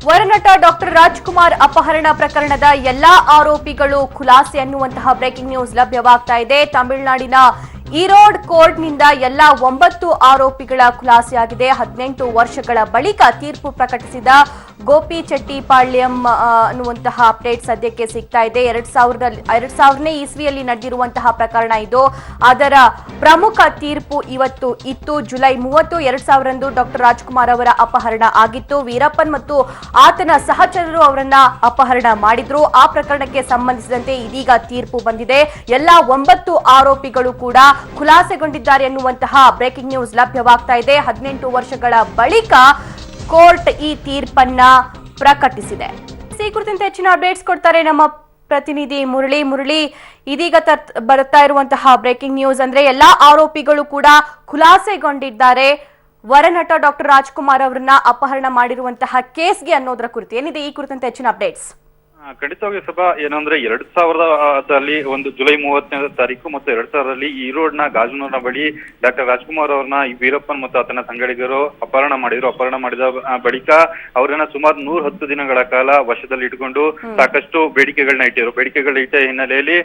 ವರನಟ doctor Rajkumar ಅಪಹರಣ ಪ್ರಕರಣದ ಎಲ್ಲಾ ಆರೋಪಿಗಳು ಖುಲಾಸೆ ಅನ್ನುವಂತಹ ಬ್ರೇಕಿಂಗ್ ನ್ಯೂಸ್ ಲಭ್ಯವಾಗ್ತಾ ಇದೆ. ತಮಿಳುನಾಡಿನ ಈರೋಡ್ ಕೋರ್ಟ್ನಿಂದ ಎಲ್ಲ 9 ಆರೋಪಿಗಳ ಖುಲಾಸೆಯಾಗಿದೆ. 18 ವರ್ಷಗಳ ಬಳಿಕ ತೀರ್ಪು ಪ್ರಕಟಿಸಿದ ಗೋಪಿಚೆಟ್ಟಿಪಾಳ್ಯಂ ಅನ್ನುವಂತಹ ಅಪ್ಡೇಟ್ ಸದ್ಯಕ್ಕೆ ಸಿಗ್ತಾ ಇದೆ. 2000ನೇ ಇಸ್ವಿಯಲ್ಲಿ ನಡೆದಿರುವಂತಹ ಪ್ರಕರಣ ಇದು. ಅದರ ಪ್ರಮುಖ ತೀರ್ಪು ಇವತ್ತು ಇತ್ತು. ಜುಲೈ 30, 2000ರಂದು ಡಾಕ್ಟರ್ ರಾಜ್ಕುಮಾರ್ ಅವರ ಅಪಹರಣ ಆಗಿತ್ತು. ವೀರಪ್ಪನ್ ಮತ್ತು ಆತನ ಸಹಚರರು ಅವರನ್ನ ಅಪಹರಣ ಮಾಡಿದ್ರು. ಆ ಪ್ರಕರಣಕ್ಕೆ ಸಂಬಂಧಿಸಿದಂತೆ ಇದೀಗ ತೀರ್ಪು ಬಂದಿದೆ. ಎಲ್ಲ 9 ಆರೋಪಿಗಳು ಕೂಡ ಖುಲಾಸೆಗೊಂಡಿದ್ದಾರೆ ಎನ್ನುವಂತಹ ಬ್ರೇಕಿಂಗ್ ನ್ಯೂಸ್ ಲಭ್ಯವಾಗ್ತಾ ಇದೆ. 18 ವರ್ಷಗಳ ಬಳಿಕ ಕೋರ್ಟ್ ಈ ತೀರ್ಪನ್ನ ಪ್ರಕಟಿಸಿದೆ. ಈ ಕುರಿತಂತೆ ಹೆಚ್ಚಿನ ಅಪ್ಡೇಟ್ಸ್ ಕೊಡ್ತಾರೆ ನಮ್ಮ ಪ್ರತಿನಿಧಿ ಮುರಳಿ. ಇದೀಗ ಬರುತ್ತಾ ಇರುವಂತಹ ಬ್ರೇಕಿಂಗ್ ನ್ಯೂಸ್ ಅಂದ್ರೆ ಎಲ್ಲಾ ಆರೋಪಿಗಳು ಕೂಡ ಖುಲಾಸೆಗೊಂಡಿದ್ದಾರೆ. ವರನಟ ಡಾಕ್ಟರ್ ರಾಜ್ಕುಮಾರ್ ಅವರನ್ನ ಅಪಹರಣ ಮಾಡಿರುವಂತಹ ಕೇಸ್ಗೆ ಅನ್ನೋದರ ಕುರಿತು ಏನಿದೆ, ಈ ಕುರಿತಂತೆ ಹೆಚ್ಚಿನ ಅಪ್ಡೇಟ್ಸ್. ಖಂಡಿತವಾಗಿ ಸಭಾ ಏನಂದ್ರೆ 2000ದಲ್ಲಿ ಒಂದು ಜುಲೈ 30ನೇ ತಾರೀಕು ಮತ್ತು 2000ರಲ್ಲಿ ಈರೋಡ್ನ ಗಾಜನೂರ್ನ ಬಳಿ ಡಾಕ್ಟರ್ ರಾಜ್ಕುಮಾರ್ ಅವ್ರನ್ನ ವೀರಪ್ಪನ್ ಮತ್ತು ಆತನ ಸಂಗಡಿಗರು ಅಪಹರಣ ಮಾಡಿದ ಬಳಿಕ ಅವರನ್ನ ಸುಮಾರು 110 ದಿನಗಳ ಕಾಲ ವಶದಲ್ಲಿ ಇಟ್ಕೊಂಡು ಸಾಕಷ್ಟು ಬೇಡಿಕೆಗಳನ್ನ ಇಟ್ಟ ಹಿನ್ನೆಲೆಯಲ್ಲಿ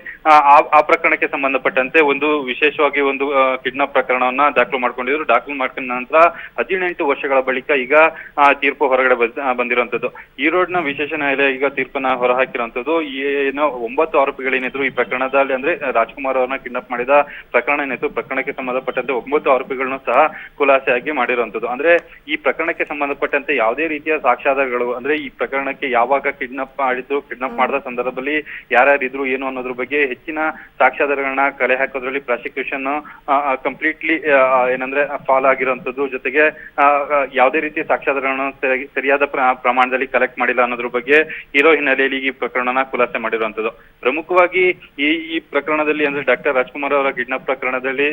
ಆ ಪ್ರಕರಣಕ್ಕೆ ಸಂಬಂಧಪಟ್ಟಂತೆ ಒಂದು ವಿಶೇಷವಾಗಿ ಒಂದು ಕಿಡ್ನಾಪ್ ಪ್ರಕರಣವನ್ನ ದಾಖಲು ಮಾಡ್ಕೊಂಡ ನಂತರ 18 ವರ್ಷಗಳ ಬಳಿಕ ಈಗ ತೀರ್ಪು ಹೊರಗಡೆ ಬಂದಿರುವಂತದ್ದು. ಈರೋಡ್ನ ವಿಶೇಷ ನ್ಯಾಯಾಲಯ ಈಗ ತೀರ್ಪನ್ನ ಹೊರಹಾಕಿರುವಂತದ್ದು. ಏನೋ 9 ಆರೋಪಿಗಳೇನಿದ್ರು ಈ ಪ್ರಕರಣದಲ್ಲಿ, ಅಂದ್ರೆ ರಾಜ್ಕುಮಾರ್ ಅವರನ್ನ ಕಿಡ್ನಾಪ್ ಮಾಡಿದ ಪ್ರಕರಣ ಏನಿತ್ತು, ಪ್ರಕರಣಕ್ಕೆ ಸಂಬಂಧಪಟ್ಟಂತೆ 9 ಆರೋಪಿಗಳನ್ನು ಸಹ ಖುಲಾಸೆಯಾಗಿ ಮಾಡಿರುವಂತದ್ದು. ಅಂದ್ರೆ ಈ ಪ್ರಕರಣಕ್ಕೆ ಸಂಬಂಧಪಟ್ಟಂತೆ ಯಾವುದೇ ರೀತಿಯ ಸಾಕ್ಷ್ಯಾಧಾರಗಳು, ಅಂದ್ರೆ ಈ ಪ್ರಕರಣಕ್ಕೆ ಯಾವಾಗ ಕಿಡ್ನಾಪ್ ಮಾಡಿದ ಸಂದರ್ಭದಲ್ಲಿ ಯಾರ್ಯಾರಿದ್ರು ಏನು ಅನ್ನೋದ್ರ ಬಗ್ಗೆ ಹೆಚ್ಚಿನ ಸಾಕ್ಷ್ಯಾಧಾರಗಳನ್ನ ಕಲೆ ಹಾಕೋದ್ರಲ್ಲಿ ಪ್ರಾಸಿಕ್ಯೂಷನ್ ಕಂಪ್ಲೀಟ್ಲಿ ಏನಂದ್ರೆ ಫಾಲೋ ಆಗಿರುವಂತದ್ದು. ಜೊತೆಗೆ ಯಾವುದೇ ರೀತಿಯ ಸಾಕ್ಷ್ಯಾಧಾರಗಳನ್ನು ಸರಿಯಾದ ಪ್ರಮಾಣದಲ್ಲಿ ಕಲೆಕ್ಟ್ ಮಾಡಿಲ್ಲ ಅನ್ನೋದ್ರ ಬಗ್ಗೆ ಇರೋ ಹಿನ್ನೆಲೆಯಲ್ಲಿ ಈ ಪ್ರಕರಣನ ಖುಲಾಸೆ ಮಾಡಿರುವಂತದ್ದು. ಪ್ರಮುಖವಾಗಿ ಈ ಪ್ರಕರಣದಲ್ಲಿ ಅಂದ್ರೆ ಡಾಕ್ಟರ್ ರಾಜ್ಕುಮಾರ್ ಅವರ ಕಿಡ್ನಾಪ್ ಪ್ರಕರಣದಲ್ಲಿ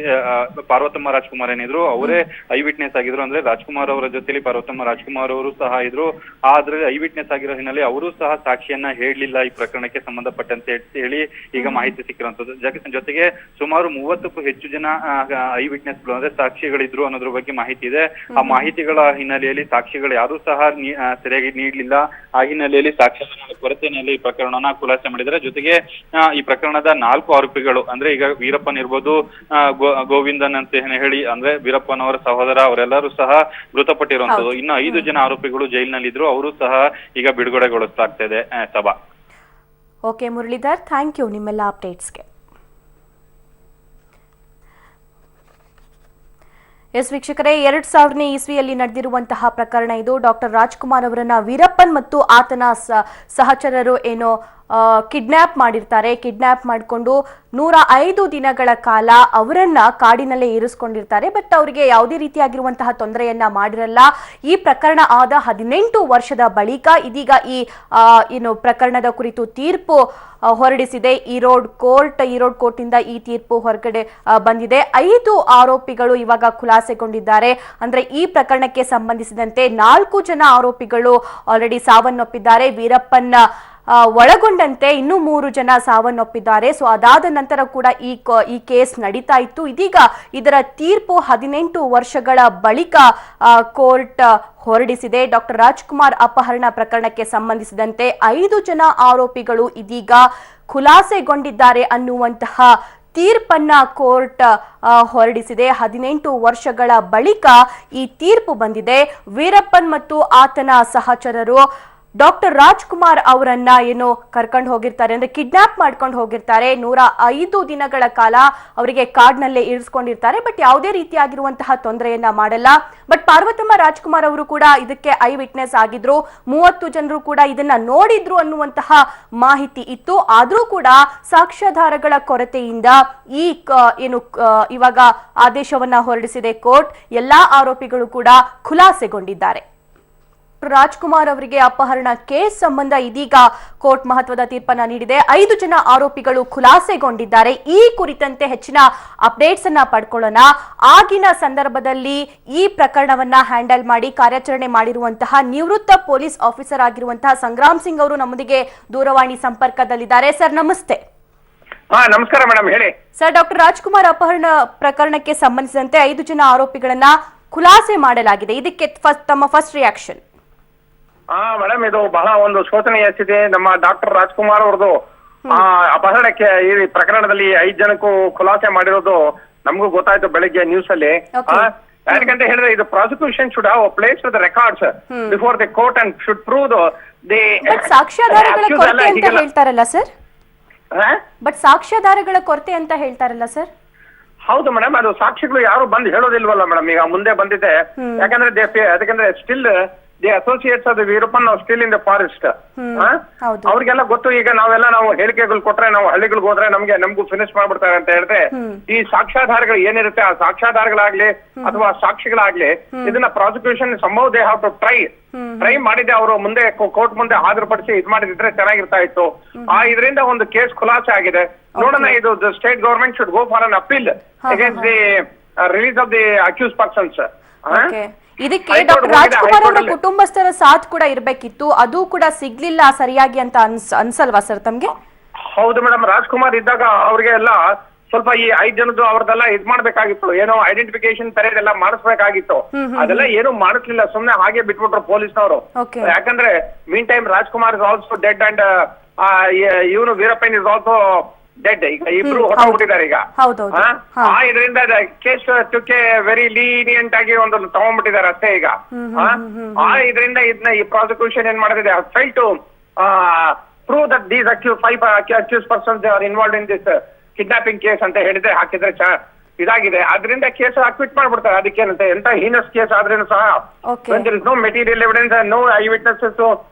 ಪಾರ್ವತಮ್ಮ ರಾಜ್ಕುಮಾರ್ ಏನಿದ್ರು ಅವರೇ ಐ ವಿಟ್ನೆಸ್ ಆಗಿದ್ರು. ಅಂದ್ರೆ ರಾಜ್ಕುಮಾರ್ ಅವರ ಜೊತೆಲಿ ಪಾರ್ವತಮ್ಮ ರಾಜ್ಕುಮಾರ್ ಅವರು ಸಹ ಇದ್ರು. ಆದ್ರೆ ಐ ವಿಟ್ನೆಸ್ ಆಗಿರೋ ಹಿನ್ನೆಲೆ ಅವರು ಸಹ ಸಾಕ್ಷಿಯನ್ನ ಹೇಳಲಿಲ್ಲ ಈ ಪ್ರಕರಣಕ್ಕೆ ಸಂಬಂಧಪಟ್ಟಂತೆ ಹೇಳಿ ಈಗ ಮಾಹಿತಿ ಸಿಕ್ಕಿರುವಂತದ್ದು. ಜೊತೆಗೆ ಸುಮಾರು 30ಕ್ಕೂ ಹೆಚ್ಚು ಜನ ಐ ವಿಟ್ನೆಸ್ಗಳು ಅಂದ್ರೆ ಸಾಕ್ಷಿಗಳಿದ್ರು ಅನ್ನೋದ್ರ ಬಗ್ಗೆ ಮಾಹಿತಿ ಇದೆ. ಆ ಮಾಹಿತಿಗಳ ಹಿನ್ನೆಲೆಯಲ್ಲಿ ಸಾಕ್ಷಿಗಳು ಯಾರು ಸಹ ಸರಿಯಾಗಿ ನೀಡಲಿಲ್ಲ. ಆ ಹಿನ್ನೆಲೆಯಲ್ಲಿ ಸಾಕ್ಷ್ಯಾಧಾರಗಳ ಕೊರತೆಯಲ್ಲಿ ಈ ಪ್ರಕರಣನ ಖುಲಾಸೆ ಮಾಡಿದ್ದಾರೆ. ಜೊತೆಗೆ ಈ ಪ್ರಕರಣದ 4 ಆರೋಪಿಗಳು ಅಂದ್ರೆ ಈಗ ವೀರಪ್ಪನ್ ಇರ್ಬೋದು, ಗೋವಿಂದನ್ ಅಂತ ಹೇಳಿ ಅಂದ್ರೆ ವೀರಪ್ಪನ್ ಅವರ ಸಹೋದರ, ಅವರೆಲ್ಲರೂ ಸಹ ಮೃತಪಟ್ಟಿರುವಂತದ್ದು. ಇನ್ನು 5 ಜನ ಆರೋಪಿಗಳು ಜೈಲಿನಲ್ಲಿ ಇದ್ರು, ಅವರು ಸಹ ಈಗ ಬಿಡುಗಡೆಗೊಳಿಸ್ತಾ ಇದೆ ಸಭಾ. ಓಕೆ ಮುರಳೀಧರ್, ಥ್ಯಾಂಕ್ ಯು ನಿಮ್ಮೆಲ್ಲ ಅಪ್ಡೇಟ್ಸ್ಗೆ. ಎಸ್ ವೀಕ್ಷಕರೇ, 2000ನೇ ಇಸ್ವಿಯಲ್ಲಿ ನಡೆದಿರುವಂತಹ ಪ್ರಕರಣ ಇದು. ಡಾಕ್ಟರ್ ರಾಜ್ಕುಮಾರ್ ಅವರನ್ನ ವೀರಪ್ಪನ್ ಮತ್ತು ಆತನ ಸಹಚರರು ಏನೋ ಕಿಡ್ನಾಪ್ ಮಾಡಿರ್ತಾರೆ. ಕಿಡ್ನಾಪ್ ಮಾಡಿಕೊಂಡು 105 ದಿನಗಳ ಕಾಲ ಅವರನ್ನ ಕಾಡಿನಲ್ಲೇ ಇರಿಸ್ಕೊಂಡಿರ್ತಾರೆ. ಬಟ್ ಅವರಿಗೆ ಯಾವುದೇ ರೀತಿಯಾಗಿರುವಂತಹ ತೊಂದರೆಯನ್ನ ಮಾಡಿರಲ್ಲ. ಈ ಪ್ರಕರಣ ಆದ 18 ವರ್ಷದ ಬಳಿಕ ಇದೀಗ ಈ ಏನು ಪ್ರಕರಣದ ಕುರಿತು ತೀರ್ಪು ಹೊರಡಿಸಿದೆ ಈರೋಡ್ ಕೋರ್ಟ್ನಿಂದ ಈ ತೀರ್ಪು ಹೊರಗಡೆ ಬಂದಿದೆ. 5 ಆರೋಪಿಗಳು ಇವಾಗ ಖುಲಾಸೆಗೊಂಡಿದ್ದಾರೆ. ಅಂದ್ರೆ ಈ ಪ್ರಕರಣಕ್ಕೆ ಸಂಬಂಧಿಸಿದಂತೆ 4 ಜನ ಆರೋಪಿಗಳು ಆಲ್ರೆಡಿ ಸಾವನ್ನಪ್ಪಿದ್ದಾರೆ. ವೀರಪ್ಪನ್ ಒಳಗೊಂಡಂತೆ ಇನ್ನೂ 3 ಜನ ಸಾವನ್ನಪ್ಪಿದ್ದಾರೆ. ಸೊ ಅದಾದ ನಂತರ ಕೂಡ ಈ ಕೇಸ್ ನಡೀತಾ ಇತ್ತು. ಇದೀಗ ಇದರ ತೀರ್ಪು 18 ವರ್ಷಗಳ ಬಳಿಕ ಕೋರ್ಟ್ ಹೊರಡಿಸಿದೆ. ಡಾಕ್ಟರ್ ರಾಜ್ಕುಮಾರ್ ಅಪಹರಣ ಪ್ರಕರಣಕ್ಕೆ ಸಂಬಂಧಿಸಿದಂತೆ 5 ಜನ ಆರೋಪಿಗಳು ಇದೀಗ ಖುಲಾಸೆಗೊಂಡಿದ್ದಾರೆ ಅನ್ನುವಂತಹ ತೀರ್ಪನ್ನ ಕೋರ್ಟ್ ಹೊರಡಿಸಿದೆ. 18 ವರ್ಷಗಳ ಬಳಿಕ ಈ ತೀರ್ಪು ಬಂದಿದೆ. ವೀರಪ್ಪನ್ ಮತ್ತು ಆತನ ಸಹಚರರು ಡಾಕ್ಟರ್ ರಾಜ್ಕುಮಾರ್ ಅವರನ್ನ ಏನು ಕರ್ಕೊಂಡು ಹೋಗಿರ್ತಾರೆ ಅಂದ್ರೆ ಕಿಡ್ನಾಪ್ ಮಾಡ್ಕೊಂಡು ಹೋಗಿರ್ತಾರೆ. 105 ದಿನಗಳ ಕಾಲ ಅವರಿಗೆ ಕಾಡ್ನಲ್ಲೇ ಇರಿಸ್ಕೊಂಡಿರ್ತಾರೆ. ಬಟ್ ಯಾವುದೇ ರೀತಿಯಾಗಿರುವಂತಹ ತೊಂದರೆಯನ್ನ ಮಾಡಲ್ಲ. ಬಟ್ ಪಾರ್ವತಮ್ಮ ರಾಜ್ಕುಮಾರ್ ಅವರು ಕೂಡ ಇದಕ್ಕೆ ಐ ವಿಟ್ನೆಸ್ ಆಗಿದ್ರು. 30 ಜನರು ಕೂಡ ಇದನ್ನ ನೋಡಿದ್ರು ಅನ್ನುವಂತಹ ಮಾಹಿತಿ ಇತ್ತು. ಆದ್ರೂ ಕೂಡ ಸಾಕ್ಷ್ಯಾಧಾರಗಳ ಕೊರತೆಯಿಂದ ಇವಾಗ ಆದೇಶವನ್ನ ಹೊರಡಿಸಿದೆ ಕೋರ್ಟ್. ಎಲ್ಲಾ ಆರೋಪಿಗಳು ಕೂಡ ಖುಲಾಸೆಗೊಂಡಿದ್ದಾರೆ. ರಾಜ್ಕುಮಾರ್ ಅವರಿಗೆ ಅಪಹರಣ ಕೇಸ್ ಸಂಬಂಧ ಇದೀಗ ಕೋರ್ಟ್ ಮಹತ್ವದ ತೀರ್ಪನ್ನ ನೀಡಿದೆ. 5 ಜನ ಆರೋಪಿಗಳು ಖುಲಾಸೆಗೊಂಡಿದ್ದಾರೆ. ಈ ಕುರಿತಂತೆ ಹೆಚ್ಚಿನ ಅಪ್ಡೇಟ್ಸ್ ಅನ್ನ ಪಡ್ಕೊಳ್ಳೋಣ. ಆಗಿನ ಸಂದರ್ಭದಲ್ಲಿ ಈ ಪ್ರಕರಣವನ್ನ ಹ್ಯಾಂಡಲ್ ಮಾಡಿ ಕಾರ್ಯಾಚರಣೆ ಮಾಡಿರುವಂತಹ ನಿವೃತ್ತ ಪೊಲೀಸ್ ಆಫೀಸರ್ ಆಗಿರುವಂತಹ ಸಂಗ್ರಾಮ್ ಸಿಂಗ್ ಅವರು ನಮ್ಮೊಂದಿಗೆ ದೂರವಾಣಿ ಸಂಪರ್ಕದಲ್ಲಿದ್ದಾರೆ. ಸರ್ ನಮಸ್ತೆ. ನಮಸ್ಕಾರ ಮೇಡಮ್, ಹೇಳಿ ಸರ್. ಡಾಕ್ಟರ್ ರಾಜ್ಕುಮಾರ್ ಅಪಹರಣ ಪ್ರಕರಣಕ್ಕೆ ಸಂಬಂಧಿಸಿದಂತೆ 5 ಜನ ಆರೋಪಿಗಳನ್ನ ಖುಲಾಸೆ ಮಾಡಲಾಗಿದೆ. ಇದಕ್ಕೆ ತಮ್ಮ ಫಸ್ಟ್ ರಿಯಾಕ್ಷನ್? ಮೇಡಮ್ ಇದು ಬಹಳ ಒಂದು ಶೋಚನೀಯ ಸ್ಥಿತಿ. ನಮ್ಮ ಡಾಕ್ಟರ್ ರಾಜ್ಕುಮಾರ್ ಅವ್ರದ್ದು ಅಪಹರಣಕ್ಕೆ ಈ ಪ್ರಕರಣದಲ್ಲಿ 5 ಜನಕ್ಕೂ ಖುಲಾಸೆ ಮಾಡಿರೋದು ನಮಗೂ ಗೊತ್ತಾಯ್ತು ಬೆಳಿಗ್ಗೆ ನ್ಯೂಸ್ ಅಲ್ಲಿ. ಯಾಕಂತ ಹೇಳಿದ್ರೆ ಇದು prosecution should have place the records before the court and should prove the ಸಾಕ್ಷ್ಯಾಧಾರಗಳ ಕೊರತೆ ಅಂತ ಹೇಳ್ತಾರಲ್ಲ ಸರ್. ಬಟ್ ಸಾಕ್ಷ್ಯಾಧಾರಗಳ ಕೊರತೆ ಅಂತ ಹೇಳ್ತಾರಲ್ಲ ಸರ್. ಹೌದು ಮೇಡಮ್, ಅದು ಸಾಕ್ಷಿಗಳು ಯಾರು ಬಂದು ಹೇಳೋದಿಲ್ವಲ್ಲ ಮೇಡಮ್. ಈಗ ಮುಂದೆ ಬಂದಿದೆ ಯಾಕಂದ್ರೆ ಅದಕ್ಕಂದ್ರೆ still the associates of Veerappan ನಾವು ಸ್ಟಿಲ್ ಇನ್ ದ ಫಾರೆಸ್ಟ್. ಅವ್ರಿಗೆಲ್ಲ ಗೊತ್ತು. ಈಗ ನಾವು ಹೇಳಿಕೆಗಳು ಕೊಟ್ರೆ ನಾವು ಹಳ್ಳಿಗಳಿಗೆ ಹೋದ್ರೆ ನಮಗೂ ಫಿನಿಶ್ ಮಾಡ್ಬಿಡ್ತಾರೆ ಅಂತ ಹೇಳಿದ್ರೆ ಈ ಸಾಕ್ಷ್ಯಾಧಾರಗಳು ಏನಿರುತ್ತೆ ಆ ಸಾಕ್ಷ್ಯಾಧಾರಗಳಾಗ್ಲಿ ಅಥವಾ ಸಾಕ್ಷಿಗಳಾಗ್ಲಿ ಇದನ್ನ ಪ್ರಾಸಿಕ್ಯೂಷನ್ ಸಂಭವ ದೇ ಹ್ಯಾವ್ ಟು ಟ್ರೈ ಮಾಡಿದೆ. ಅವರು ಮುಂದೆ ಕೋರ್ಟ್ ಮುಂದೆ ಹಾಜರುಪಡಿಸಿ ಇದ್ ಮಾಡಿದ್ರೆ ಚೆನ್ನಾಗಿರ್ತಾ ಇತ್ತು. ಇದರಿಂದ ಒಂದು ಕೇಸ್ ಖುಲಾಸೆ ಆಗಿದೆ. ನೋಡೋಣ, ಇದು state government should go for an appeal against the release of the accused persons. ಇದಕ್ಕೆ ಡಾಕ್ಟರ್ ರಾಜ್ಕುಮಾರ್ ಅವರ ಕುಟುಂಬಸ್ಥರ ಸಾಥ್ ಕೂಡ ಇರ್ಬೇಕಿತ್ತು, ಅದು ಕೂಡ ಸಿಗ್ಲಿಲ್ಲ ಸರಿಯಾಗಿ ಅಂತ ಅನ್ಸಲ್ವಾ ಸರ್ ತಮ್ಗೆ? ಹೌದು ಮೇಡಮ್, ರಾಜ್ಕುಮಾರ್ ಇದ್ದಾಗ ಅವ್ರಿಗೆ ಎಲ್ಲ ಸ್ವಲ್ಪ ಈ 5 ಜನದ್ದು ಅವ್ರದೆಲ್ಲ ಇದ್ ಮಾಡ್ಬೇಕಾಗಿತ್ತು, ಏನೋ ಐಡೆಂಟಿಫಿಕೇಶನ್ ತರದೆಲ್ಲ ಮಾಡಿಸ್ಬೇಕಾಗಿತ್ತು. ಅದೆಲ್ಲ ಏನು ಮಾಡಿಸ್ಲಿಲ್ಲ, ಸುಮ್ನೆ ಹಾಗೆ ಬಿಟ್ಬಿಟ್ರು ಪೊಲೀಸ್ನವರು. ಯಾಕಂದ್ರೆ mean time Rajkumar is also dead and ಇವನು ವೀರಪ್ಪನ್ ಇಸ್ ಆಲ್ಸೋ ಡೆಡ್. ಈಗ ಇಬ್ರು ಹೊರಟೋಗ್ಬಿಟ್ಟಿದ್ದಾರೆ ಈಗ. ಇದರಿಂದ ಕೇಸ್ ಟುಕ್ಕೆ ವೆರಿ ಲೀನಿಯಂಟ್ ಆಗಿ ಒಂದು ತಗೊಂಡ್ಬಿಟ್ಟಿದ್ದಾರೆ ಅಷ್ಟೇ ಈಗ. ಇದರಿಂದ ಇದನ್ನ ಈ ಪ್ರಾಸಿಕ್ಯೂಷನ್ ಏನ್ ಮಾಡಿದೆ, fail to prove that these five accused persons are involved in this kidnapping case ಅಂತ ಹೇಳಿದ್ರೆ ಹಾಕಿದ್ರೆ ಇದಾಗಿದೆ. ಅದರಿಂದ ಕೇಸ್ ಅಕ್ವಿಟ್ ಮಾಡ್ಬಿಡ್ತಾರೆ. ಅದಕ್ಕೇನಂತೆ ಎಂತ ಹೀನಸ್ ಕೇಸ್ ಆದ್ರೇನು ಸಹ no material evidence, no eye witnesses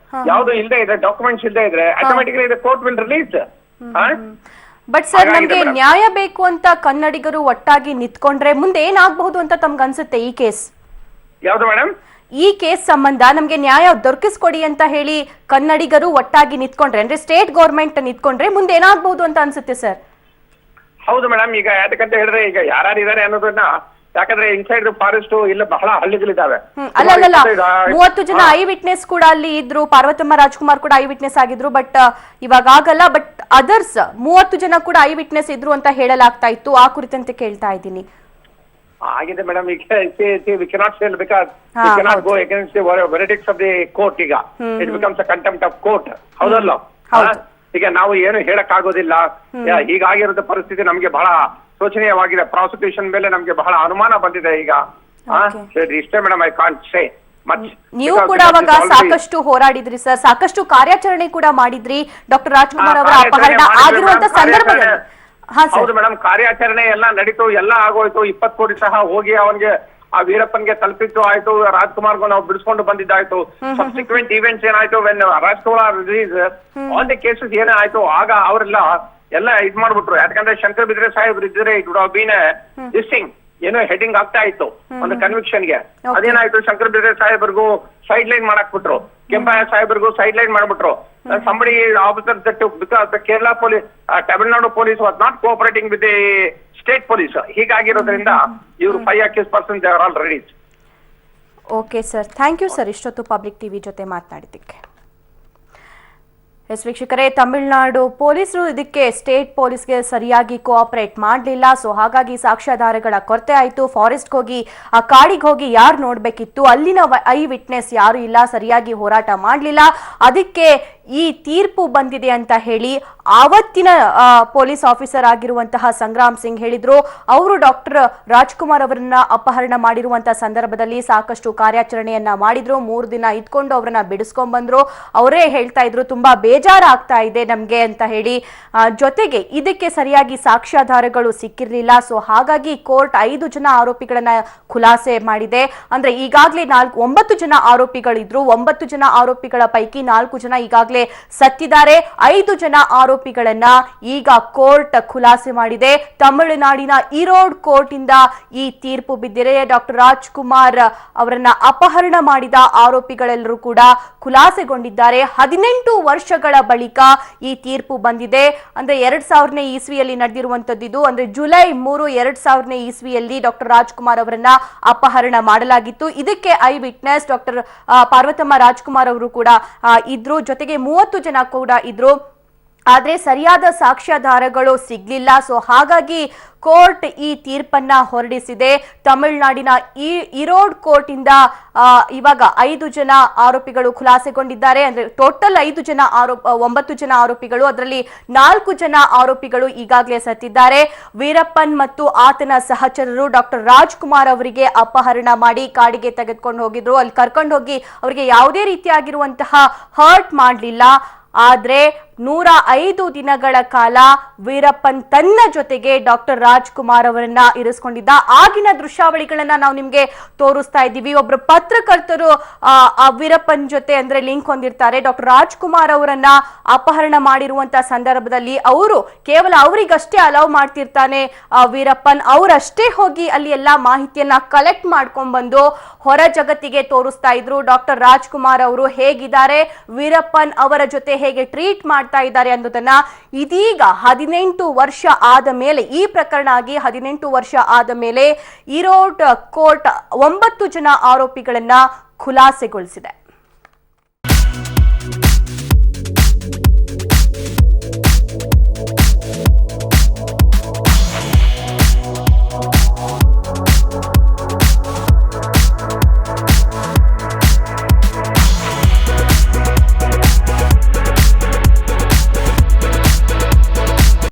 ಯಾವ್ದು ಇಲ್ಲದೆ ಇದೆ, ಡಾಕ್ಯುಮೆಂಟ್ಸ್ ಇಲ್ಲದೆ ಇದ್ರೆ automatically the court will release. But sir, ನಮ್ಗೆ ನ್ಯಾಯ ಬೇಕು ಅಂತ ಕನ್ನಡಿಗರು ಒಟ್ಟಾಗಿ ನಿಂತ್ಕೊಂಡ್ರೆ ಮುಂದೆ ಏನಾಗಬಹುದು ಅಂತ ತಮ್ಗೆ ಅನ್ಸುತ್ತೆ? ಈ ಕೇಸ್ ಯಾವ್ದು ಮೇಡಮ್? ಈ ಕೇಸ್ ಸಂಬಂಧ ನಮ್ಗೆ ನ್ಯಾಯ ದೊರಕಿಸ್ಕೊಡಿ ಅಂತ ಹೇಳಿ ಕನ್ನಡಿಗರು ಒಟ್ಟಾಗಿ ನಿಂತ್ಕೊಂಡ್ರೆ, ಅಂದ್ರೆ ಸ್ಟೇಟ್ ಗೌರ್ಮೆಂಟ್ ನಿಂತ್ಕೊಂಡ್ರೆ ಮುಂದೆ ಏನಾಗಬಹುದು ಅಂತ ಅನ್ಸುತ್ತೆ ಸರ್? ಹೌದು ಮೇಡಮ್, ಈಗ ಯಾಕಂತ ಹೇಳಿದ್ರೆ ಈಗ ಯಾರಿದ್ದಾರೆ ಅನ್ನೋದನ್ನ, ಯಾಕಂದ್ರೆ ಇನ್ಸೈಡ್ ಫಾರೆಸ್ಟ್ ಇಲ್ಲ ಬಹಳ ಹಳ್ಳಿಗಳಿದಾವೆ. ಅಲ್ಲ 30 ಜನ ಐ ವಿಟ್ನೆಸ್ ಕೂಡ ಅಲ್ಲಿ ಇದ್ರು. ಪಾರ್ವತಮ್ಮ ರಾಜ್ಕುಮಾರ್ ಕೂಡ ಐ ವಿಟ್ನೆಸ್ ಆಗಿದ್ರು. ಬಟ್ ಇವಾಗ ಆಗಲ್ಲ. ಬಟ್ ಅದರ್ಸ್ 30 ಜನ ಕೂಡ ಐ ವಿಟ್ನೆಸ್ ಇದ್ರು ಅಂತ ಹೇಳಲಾಗ್ತಾ ಇತ್ತು. ಆ ಕುರಿತಂತೆ ಕೇಳ್ತಾ ಇದ್ದೀನಿ. ಆಗಿದೆ madam. We cannot sell because we cannot go against the verdicts of the court. ಈಗ it becomes a contempt of court. ಹೌದಲ್ಲ? ಈಗ ನಾವು ಏನು ಹೇಳಕ್ ಆಗೋದಿಲ್ಲ. ಹೀಗಾಗಿರೋ ಪರಿಸ್ಥಿತಿ ನಮ್ಗೆ ಬಹಳ ಶೋಚನೀಯವಾಗಿದೆ. ಪ್ರಾಸಿಕ್ಯೂಷನ್ ಮೇಲೆ ನಮ್ಗೆ ಬಹಳ ಅನುಮಾನ ಬಂದಿದೆ ಈಗ. ಇಷ್ಟೇ madam, I can't say much. ನೀವು ಕೂಡ ಅವಾಗ ಸಾಕಷ್ಟು ಹೋರಾಡಿದ್ರಿ ಸರ್, ಸಾಕಷ್ಟು ಕಾರ್ಯಾಚರಣೆ ಕೂಡ ಮಾಡಿದ್ರಿ ಡಾಕ್ಟರ್ ರಾಜ್ಕುಮಾರ್ ಅವರ ಅಪಹರಣ ಆಗಿರುವಂತ ಸಂದರ್ಭದಲ್ಲಿ. ಹೌದು ಮೇಡಮ್, ಕಾರ್ಯಾಚರಣೆ ಎಲ್ಲ ನಡೀತು, ಎಲ್ಲ ಆಗೋಯ್ತು. 20 ಕೋಟಿ ಸಹ ಹೋಗಿ ಅವನ್ಗೆ ಆ ವೀರಪ್ಪನ್ಗೆ ತಲುಪಿತ್ತು ಆಯ್ತು. ರಾಜ್ಕುಮಾರ್ಗೂ ನಾವು ಬಿಡಿಸ್ಕೊಂಡು ಬಂದಿದ್ದಾಯ್ತು. ಸಬ್ಸಿಕ್ವೆಂಟ್ ಈವೆಂಟ್ಸ್ ಏನಾಯ್ತು, when Rajkumar release all the cases ಏನಾಯ್ತು, ಆಗ ಅವರೆಲ್ಲ ಎಲ್ಲ ಇದ್ ಮಾಡ್ಬಿಟ್ರು. ಯಾಕಂದ್ರೆ ಶಂಕರ್ ಬಿದ್ರೆ ಸಾಹೇಬ್ರು ಇದ್ರೆ it would have bean this thing ಏನೋ ಹೆಡಿಂಗ್ ಆಗ್ತಾ ಇತ್ತು ಒಂದು ಕನ್ವಿಕ್ಷನ್ಗೆ. ಅದೇನಾಯ್ತು, ಶಂಕರ್ ಬಿದ್ರೆ ಸಾಹೇಬ್ರಿಗೂ ಸೈಡ್ ಲೈನ್ ಮಾಡಕ್ ಬಿಟ್ರು, ಕೆಂಪಯ್ಯ ಸಾಹೇಬ್ರಿಗೂ ಸೈಡ್ ಲೈನ್ ಮಾಡ್ಬಿಟ್ರು. somebody officers that took because the Kerala police, Tamil Nadu police was not cooperating with the state police. ಹೀಗಾಗಿರೋದ್ರಿಂದ ಇವರು 5 accused persons they are all released. Okay sir, thank you sir ಇಷ್ಟೊತ್ತು public TV ಜೊತೆ ಮಾತನಾಡಿದ್ದಕ್ಕೆ. S ವೀಕ್ಷಕರೇ, ತಮಿಳುನಾಡು ಪೊಲೀಸರು ಇದಕ್ಕೆ state ಪೊಲೀಸ್ಗೆ ಸರಿಯಾಗಿ cooperate ಮಾಡಲಿಲ್ಲ. ಸೊ ಹಾಗಾಗಿ ಸಾಕ್ಷ್ಯಾಧಾರಗಳ ಕೊರತೆ ಆಯಿತು. ಫಾರೆಸ್ಟ್ಗೆ ಹೋಗಿ ಆ ಕಾಡಿಗೆ ಹೋಗಿ ಯಾರು ನೋಡಬೇಕಿತ್ತು, ಅಲ್ಲಿನ ಐ ವಿಟ್ನೆಸ್ ಯಾರು ಇಲ್ಲ, ಸರಿಯಾಗಿ ಹೋರಾಟ ಮಾಡಲಿಲ್ಲ. ಅದಕ್ಕೆ ಈ ತೀರ್ಪು ಬಂದಿದೆ ಅಂತ ಹೇಳಿ ಆವತ್ತಿನ ಪೊಲೀಸ್ ಆಫೀಸರ್ ಆಗಿರುವಂತಹ ಸಂಗ್ರಾಮ್ ಸಿಂಗ್ ಹೇಳಿದ್ರು. ಅವರು ಡಾಕ್ಟರ್ ರಾಜ್ಕುಮಾರ್ ಅವರನ್ನ ಅಪಹರಣ ಮಾಡಿರುವಂತಹ ಸಂದರ್ಭದಲ್ಲಿ ಸಾಕಷ್ಟು ಕಾರ್ಯಾಚರಣೆಯನ್ನ ಮಾಡಿದ್ರು. 3 ದಿನ ಇದ್ಕೊಂಡು ಅವರನ್ನ ಬಿಡಿಸ್ಕೊಂಡ್ ಬಂದ್ರು. ಅವರೇ ಹೇಳ್ತಾ ಇದ್ರು ತುಂಬಾ ಬೇಜಾರಾಗ್ತಾ ಇದೆ ನಮ್ಗೆ ಅಂತ ಹೇಳಿ. ಜೊತೆಗೆ ಇದಕ್ಕೆ ಸರಿಯಾಗಿ ಸಾಕ್ಷ್ಯಾಧಾರಗಳು ಸಿಕ್ಕಿರ್ಲಿಲ್ಲ. ಸೊ ಹಾಗಾಗಿ ಕೋರ್ಟ್ 5 ಜನ ಆರೋಪಿಗಳನ್ನ ಖುಲಾಸೆ ಮಾಡಿದೆ. ಅಂದ್ರೆ ಈಗಾಗಲೇ 9 ಜನ ಆರೋಪಿಗಳಿದ್ರು. 9 ಜನ ಆರೋಪಿಗಳ ಪೈಕಿ 4 ಜನ ಈಗಾಗಲೇ ಸತ್ತಿದ್ದಾರೆ. 5 ಜನ ಆರೋಪಿಗಳನ್ನ ಈಗ ಕೋರ್ಟ್ ಖುಲಾಸೆ ಮಾಡಿದೆ. ತಮಿಳುನಾಡಿನ ಈರೋಡ್ ಕೋರ್ಟ್ ಇಂದ ಈ ತೀರ್ಪು ಬಿದ್ದಿದೆ. ಡಾಕ್ಟರ್ ರಾಜ್ಕುಮಾರ್ ಅವರನ್ನ ಅಪಹರಣ ಮಾಡಿದ ಆರೋಪಿಗಳೆಲ್ಲರೂ ಕೂಡ ಖುಲಾಸೆಗೊಂಡಿದ್ದಾರೆ. 18 ವರ್ಷಗಳ ಬಳಿಕ ಈ ತೀರ್ಪು ಬಂದಿದೆ. ಅಂದ್ರೆ 2000ನೇ ಇಸ್ವಿಯಲ್ಲಿ ನಡೆದಿರುವಂತದ್ದು. ಅಂದ್ರೆ ಜುಲೈ 3, 2000ನೇ ಇಸ್ವಿಯಲ್ಲಿ ಡಾಕ್ಟರ್ ರಾಜ್ಕುಮಾರ್ ಅವರನ್ನ ಅಪಹರಣ ಮಾಡಲಾಗಿತ್ತು. ಇದಕ್ಕೆ eye witness doctor Parvathamma Rajkumar ಅವರು ಕೂಡ ಇದ್ರು. ಜೊತೆಗೆ 30 ಜನ ಕೂಡ ಇದ್ರು. ಆದ್ರೆ ಸರಿಯಾದ ಸಾಕ್ಷ್ಯಾಧಾರಗಳು ಸಿಗ್ಲಿಲ್ಲ. ಸೊ ಹಾಗಾಗಿ ಕೋರ್ಟ್ ಈ ತೀರ್ಪನ್ನ ಹೊರಡಿಸಿದೆ. ತಮಿಳುನಾಡಿನ ಈರೋಡ್ ಕೋರ್ಟ್ ಇಂದ ಇವಾಗ 5 ಜನ ಆರೋಪಿಗಳು ಖುಲಾಸೆಗೊಂಡಿದ್ದಾರೆ. ಅಂದ್ರೆ ಟೋಟಲ್ 9 ಜನ ಆರೋಪಿಗಳು, ಅದರಲ್ಲಿ 4 ಜನ ಆರೋಪಿಗಳು ಈಗಾಗಲೇ ಸತ್ತಿದ್ದಾರೆ. ವೀರಪ್ಪನ್ ಮತ್ತು ಆತನ ಸಹಚರರು ಡಾಕ್ಟರ್ ರಾಜ್ಕುಮಾರ್ ಅವರಿಗೆ ಅಪಹರಣ ಮಾಡಿ ಕಾಡಿಗೆ ತೆಗೆದುಕೊಂಡು ಹೋಗಿದ್ರು. ಅಲ್ಲಿ ಕರ್ಕೊಂಡು ಹೋಗಿ ಅವರಿಗೆ ಯಾವುದೇ ರೀತಿಯಾಗಿರುವಂತಹ ಹರ್ಟ್ ಮಾಡಲಿಲ್ಲ. ಆದ್ರೆ 105 ದಿನಗಳ ಕಾಲ ವೀರಪ್ಪನ್ ತನ್ನ ಜೊತೆಗೆ ಡಾಕ್ಟರ್ ರಾಜ್ಕುಮಾರ್ ಅವರನ್ನ ಇರಿಸ್ಕೊಂಡಿದ್ದ. ಆಗಿನ ದೃಶ್ಯಾವಳಿಗಳನ್ನ ನಾವು ನಿಮ್ಗೆ ತೋರಿಸ್ತಾ ಇದ್ದೀವಿ. ಒಬ್ರು ಪತ್ರಕರ್ತರು ಆ ವೀರಪ್ಪನ್ ಜೊತೆ ಅಂದ್ರೆ ಲಿಂಕ್ ಹೊಂದಿರ್ತಾರೆ. ಡಾಕ್ಟರ್ ರಾಜ್ಕುಮಾರ್ ಅವರನ್ನ ಅಪಹರಣ ಮಾಡಿರುವಂತ ಸಂದರ್ಭದಲ್ಲಿ ಅವರು ಕೇವಲ ಅವರಿಗಷ್ಟೇ ಅಲೌ ಮಾಡ್ತಿರ್ತಾನೆ ವೀರಪ್ಪನ್. ಅವರಷ್ಟೇ ಹೋಗಿ ಅಲ್ಲಿ ಎಲ್ಲಾ ಮಾಹಿತಿಯನ್ನ ಕಲೆಕ್ಟ್ ಮಾಡ್ಕೊಂಡ್ ಬಂದು ಹೊರ ಜಗತ್ತಿಗೆ ತೋರಿಸ್ತಾ ಇದ್ರು. ಡಾಕ್ಟರ್ ರಾಜ್ಕುಮಾರ್ ಅವರು ಹೇಗಿದ್ದಾರೆ, ವೀರಪ್ಪನ್ ಅವರ ಜೊತೆ ಹೇಗೆ ಟ್ರೀಟ್ ಮಾಡ್ತಾ ಇದ್ದಾರೆ ಅನ್ನೋದನ್ನ ಇದೀಗ 18 ವರ್ಷ ಆದ ಮೇಲೆ, ಈ ಪ್ರಕರಣ ಆಗಿ 18 ವರ್ಷ ಆದ ಮೇಲೆ ಈರೋಡ್ ಕೋರ್ಟ್ 9 ಜನ ಆರೋಪಿಗಳನ್ನ ಖುಲಾಸೆಗೊಳಿಸಿದೆ.